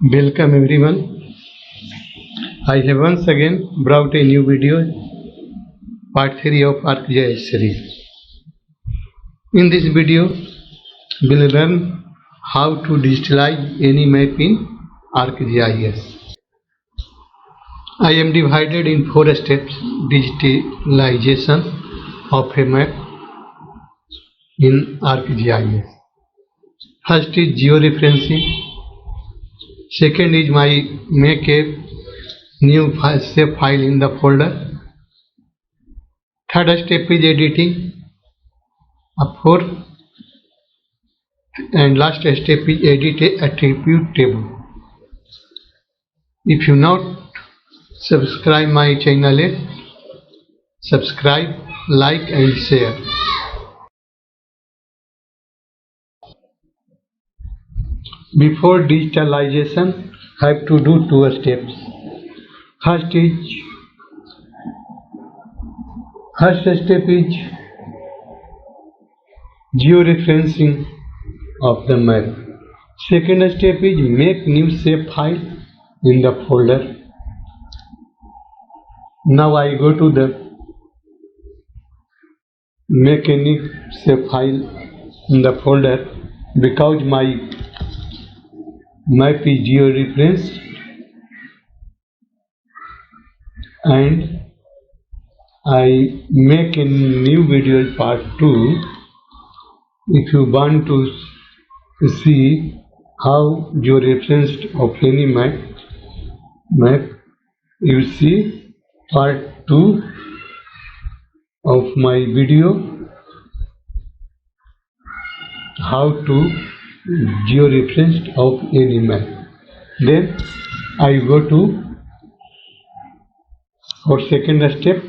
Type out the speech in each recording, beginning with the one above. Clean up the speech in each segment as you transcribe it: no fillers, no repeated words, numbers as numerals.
Welcome everyone. I have once again brought a new video, part 3 of ArcGIS series. In this video, we'll learn how to digitalize any map in ArcGIS. I am divided in 4 steps digitalization of a map in ArcGIS. First is georeferencing. Second is make a new save file in the folder. Third step is editing. Fourth and last step is edit a attribute table. If you not subscribe my channel yet, subscribe, like and share. Before digitalization, have to do 2 steps. First step is georeferencing of the map. Second step is make new save file in the folder. Now I go to the make a new save file in the folder because my map is georeferenced and I make a new video part 2. If you want to see how georeferenced of any map, you see part 2 of my video, how to georeferenced of any map. Then I go to for second step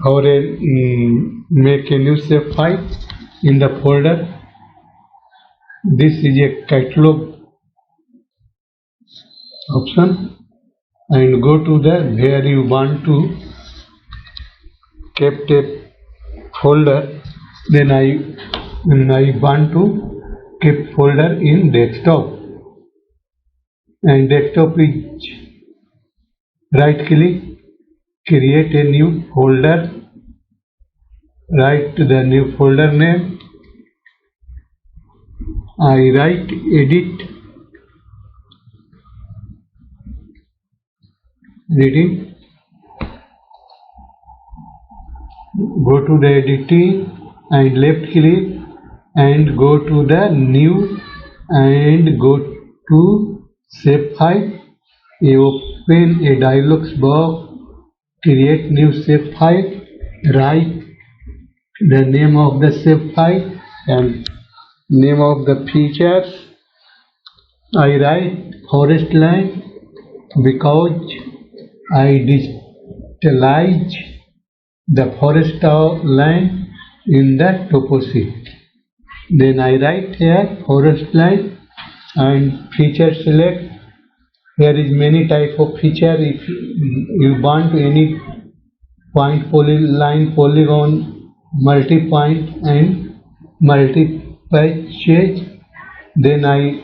for a make a new save file in the folder. This is a catalog option and go to the where you want to keep a folder. Then I want to keep folder in desktop, and desktop is right click, create a new folder, write the new folder name. I write editing, go to the editing and left click and go to the new and go to save file. You open a dialog box, create new save file, write the name of the save file and name of the features. I write forest line because I digitalize the forest line in the topo sheet. Then I write here forest line and feature select. Here is many type of feature. If you want any point line, polygon, multi-point and multi-patches, then I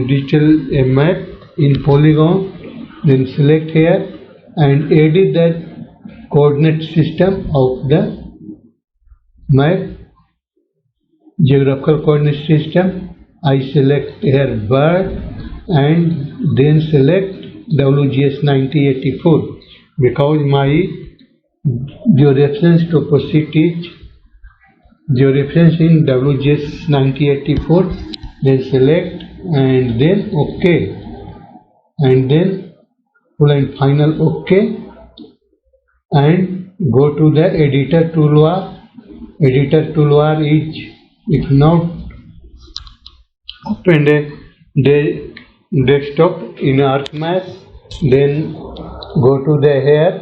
digital a map in polygon, then select here and edit the coordinate system of the map, geographical coordinate system. I select here bird and then select WGS 9084 because my georeference topoceity is georeference in WGS 9084. Then select and then OK and then full and final OK and go to the editor toolbar. Editor toolbar is, if not open a desktop in ArcMap, then go to the here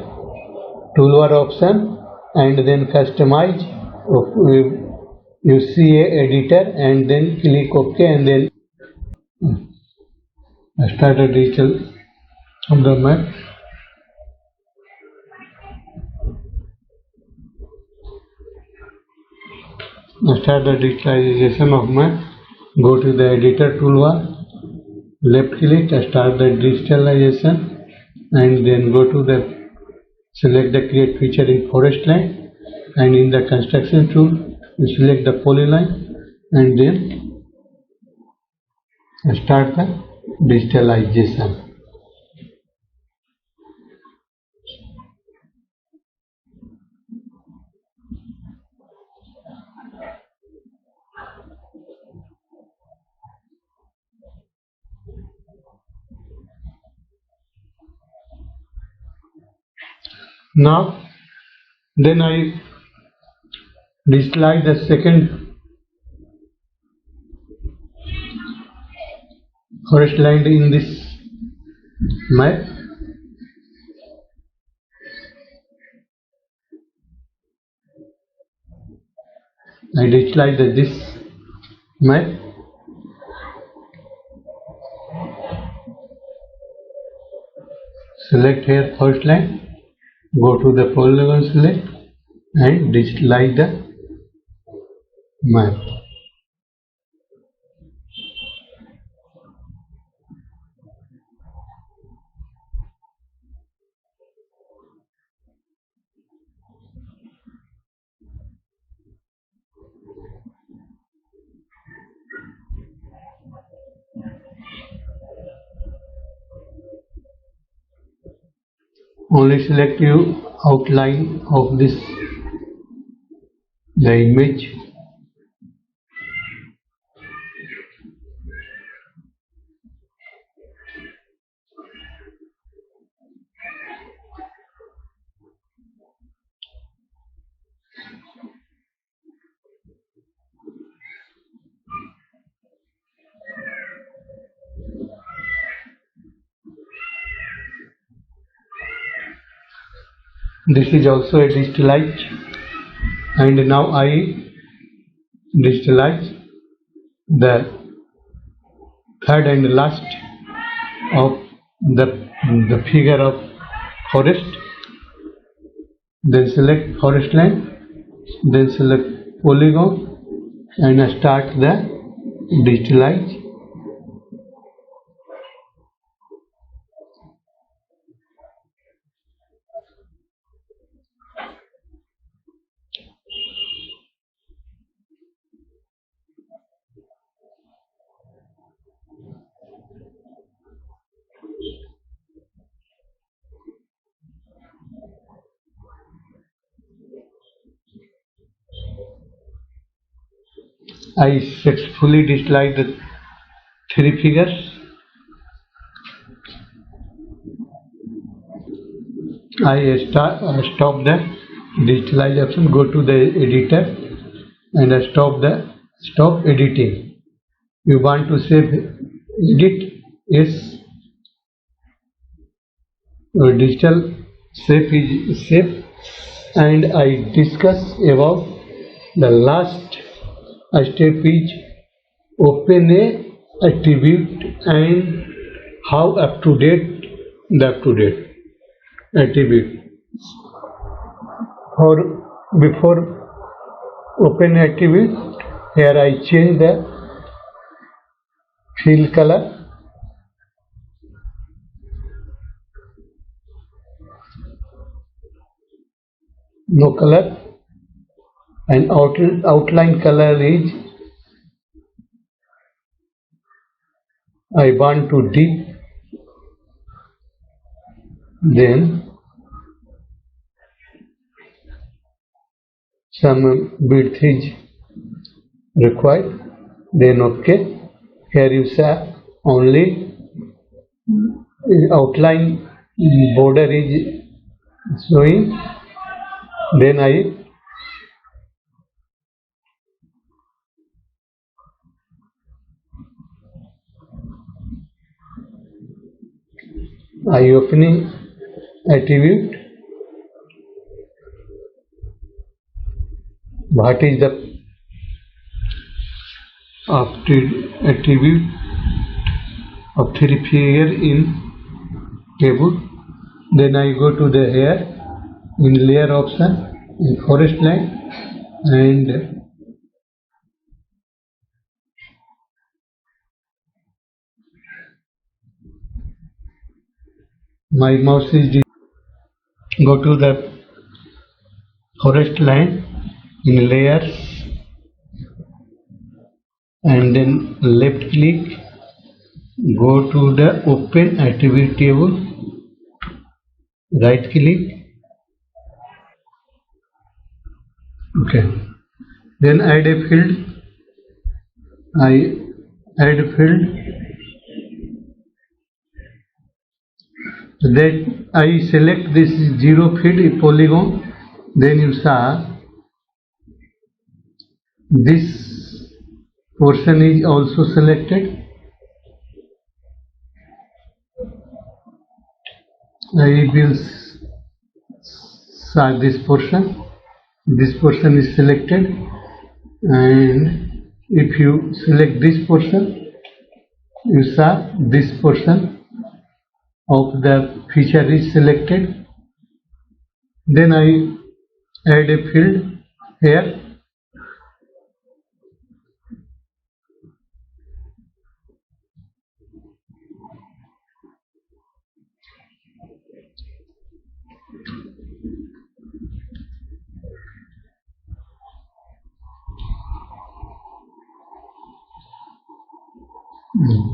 toolbar option and then customize. You see a editor and then click OK and then start a digital of the map. start the digitalization of map. Go to the editor toolbar, left click, start the digitalization, and then go to the select the create feature in forest line, and in the construction tool you select the polyline and then start the digitalization. Now then I digitalize the second forest land in this map. I digitalize this map. Select here first line, go to the polygon select and digitalize the map. Only select you outline of this the image. This is also a digitalized, and now I digitalize the third and last of the figure of forest. Then select forest line, then select polygon and start the digitalize. I successfully digitalized the three figures. I stop the digitalization, go to the editor and stop editing. You want to save edit? Yes. Digital safe is safe, and I discuss about the last step is open a attribute and how up to date the up to date attribute. For before open attribute, here I change the fill color. No color, and outline color is I want to deep. Then some width is required. Then OK. Here you say only outline border is showing. Then I opening attribute. What is the attribute of three figure in table? Then I go to the here in layer option in forest line and My mouse is go to the forest line in layers and then left click, go to the open attribute table, right click, okay, then add a field. I add field, that I select this zero field polygon, then you saw this portion is also selected. I will saw this portion is selected, and if you select this portion, you saw this portion of the feature is selected. Then I add a field here,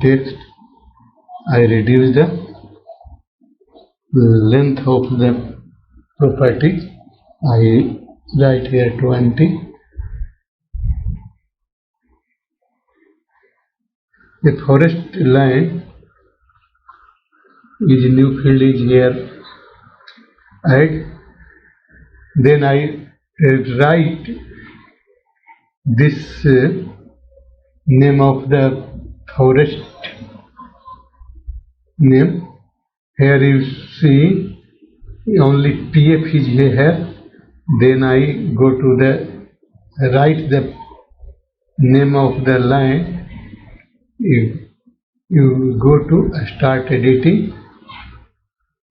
text. I reduce the length of the property. I write here 20. The forest line is new field is here. Add. Then I write this name of the forest name. Here you see only PF is here. Then I go to the write the name of the line. You go to start editing,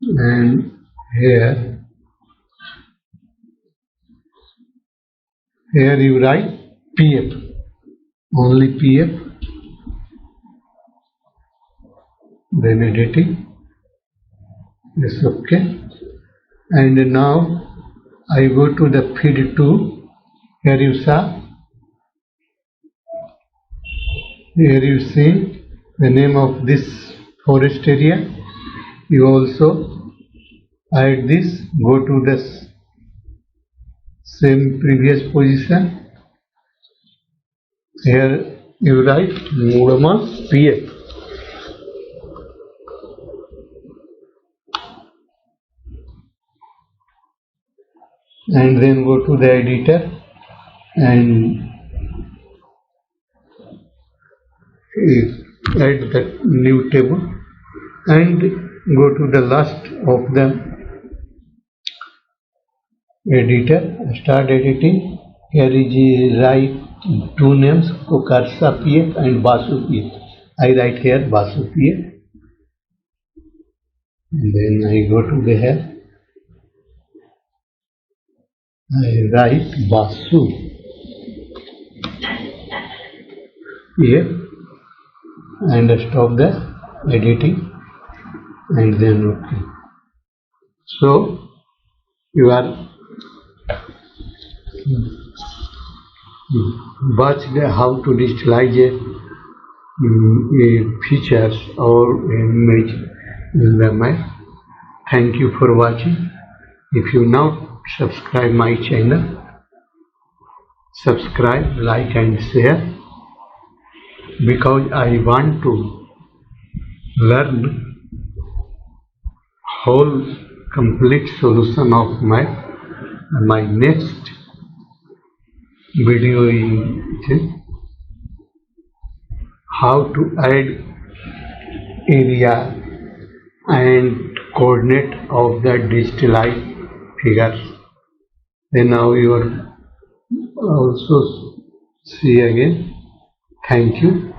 and here you write PF, only PF, then editing, yes, okay. And now I go to the feed 2, here you saw, here you see the name of this forest area. You also add this, go to the same previous position, here you write Murama PF, and then go to the editor and add the new table and go to the last of the editor, start editing. Here is write two names, Kokarsa PF and Basu PF. I write here Basu PF, and then I go to the here, I write Basu PF and stop the editing, and then okay. So you are watch how to digitalize features or image in the map. Thank you for watching. If you now subscribe my channel, subscribe, like and share, because I want to learn whole complete solution of my next video is how to add area and coordinate of the digitalized figures. Then now you are also see again. Thank you.